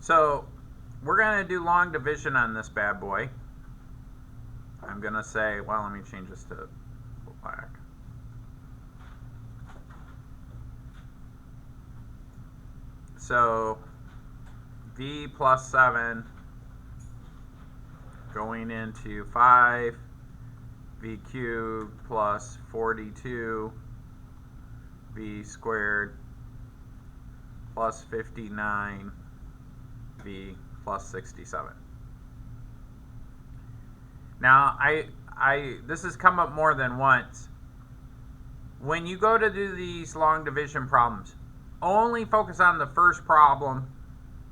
So we're going to do long division on this bad boy. I'm going to say, well, let me change this to black. So v plus 7 going into 5 v cubed plus 42 v squared plus 59 v plus 67. Now, this has come up more than once. When you go to do these long division problems, only focus on the first problem,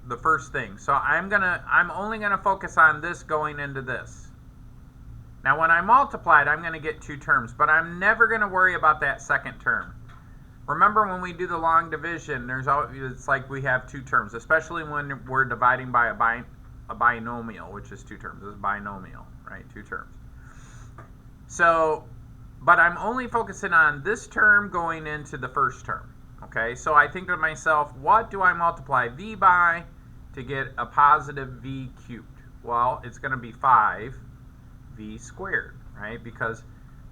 the first thing. So I'm only gonna focus on this going into this. Now, when I multiply it, I'm gonna get two terms, but I'm never gonna worry about that second term. Remember, when we do the long division, it's like we have two terms, especially when we're dividing by a binomial, which is two terms. This is binomial, right? Two terms. So, but I'm only focusing on this term going into the first term. Okay, so I think to myself, what do I multiply v by to get a positive v cubed? Well, it's going to be 5v squared, right? Because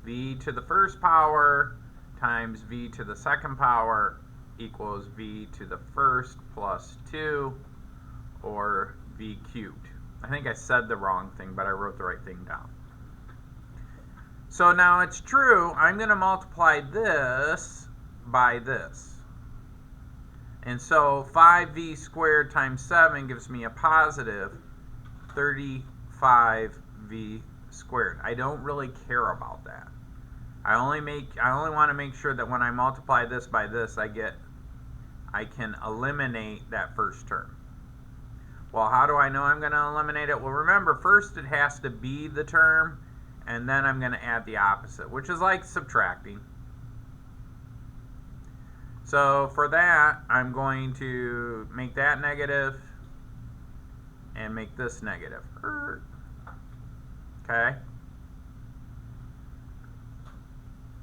v to the first power times v to the second power equals v to the first plus 2, or v cubed. I think I said the wrong thing, but I wrote the right thing down. So now it's true, I'm going to multiply this by this. And so 5v squared times 7 gives me a positive 35v squared. I don't really care about that. I only want to make sure that when I multiply this by this, I can eliminate that first term. Well, how do I know I'm going to eliminate it? Well, remember, first it has to be the term, and then I'm going to add the opposite, which is like subtracting. So for that, I'm going to make that negative and make this negative. Okay?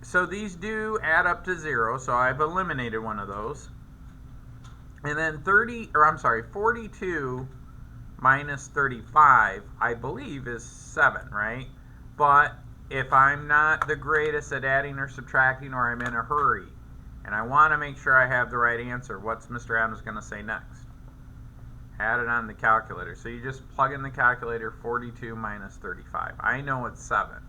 So these do add up to 0, so I've eliminated one of those. And then 42 minus 35, I believe, is 7, right? But if I'm not the greatest at adding or subtracting, or I'm in a hurry, and I want to make sure I have the right answer, what's Mr. Adams going to say next? Add it on the calculator. So you just plug in the calculator, 42 minus 35. I know it's 7.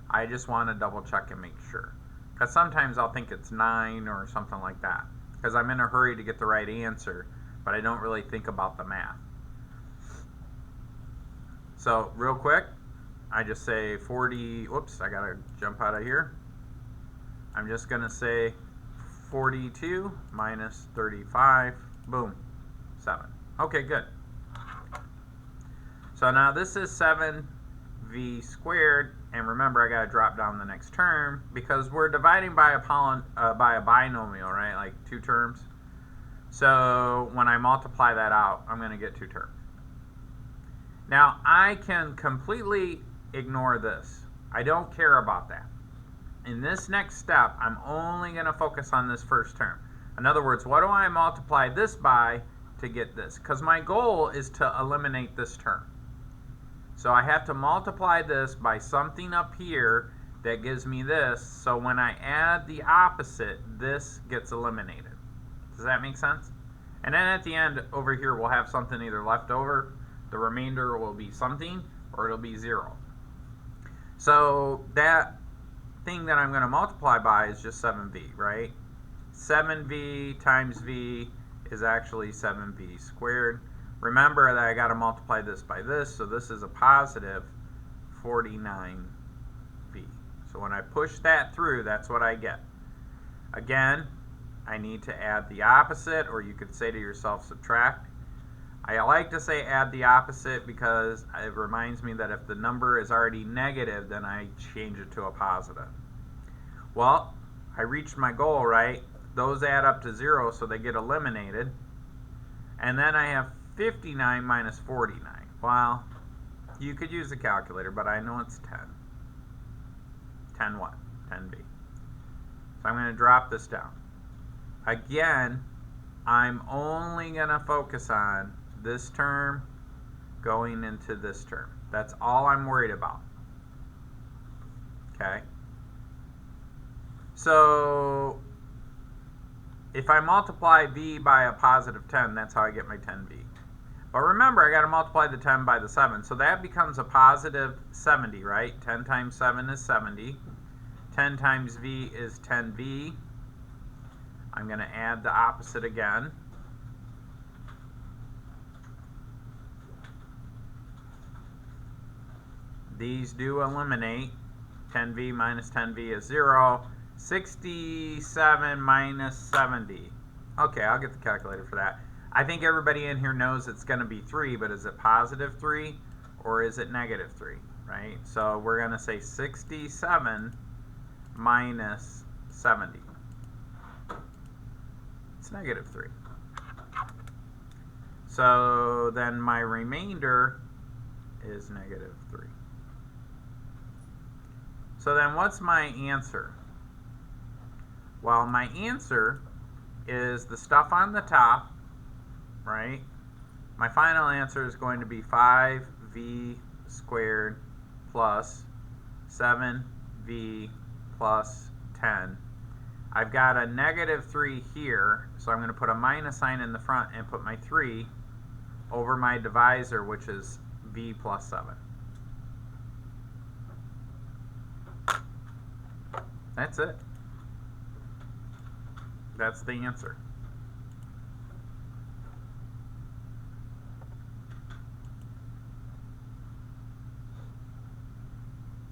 I just want to double check and make sure. Because sometimes I'll think it's 9 or something like that. Because I'm in a hurry to get the right answer, but I don't really think about the math. So real quick, I just say 40, whoops, I got to jump out of here. I'm just going to say 42 minus 35, boom, 7. Okay, good. So now this is 7v squared, and remember I got to drop down the next term because we're dividing by a binomial, right? Like two terms. So when I multiply that out, I'm going to get two terms. Now I can completely ignore this. I don't care about that. In this next step, I'm only going to focus on this first term. In other words, what do I multiply this by to get this? Because my goal is to eliminate this term. So I have to multiply this by something up here that gives me this. So when I add the opposite, this gets eliminated. Does that make sense? And then at the end over here, we'll have something either left over. The remainder will be something, or it'll be 0. So that thing that I'm going to multiply by is just 7v, right? 7v times v is actually 7v squared. Remember that I got to multiply this by this, so this is a positive 49v. So when I push that through, that's what I get. Again, I need to add the opposite, or you could say to yourself, subtract. I like to say add the opposite because it reminds me that if the number is already negative, then I change it to a positive. Well, I reached my goal, right? Those add up to 0, so they get eliminated. And then I have 59 minus 49. Well, you could use a calculator, but I know it's 10. 10 what? 10b. So I'm going to drop this down. Again, I'm only going to focus on this term going into this term. That's all I'm worried about. Okay? So if I multiply v by a positive 10, that's how I get my 10v. But remember, I got to multiply the 10 by the 7. So that becomes a positive 70, right? 10 times 7 is 70. 10 times v is 10v. I'm going to add the opposite again. These do eliminate. 10v minus 10v is 0. 67 minus 70. Okay, I'll get the calculator for that. I think everybody in here knows it's going to be 3, but is it positive 3 or is it negative 3, right? So we're going to say 67 minus 70. It's negative 3. So then my remainder is negative 3. So then what's my answer? Well, my answer is the stuff on the top, right? My final answer is going to be 5v squared plus 7v plus 10. I've got a negative 3 here, so I'm going to put a minus sign in the front and put my 3 over my divisor, which is v plus 7. That's it. That's the answer.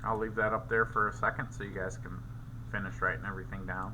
I'll leave that up there for a second so you guys can finish writing everything down.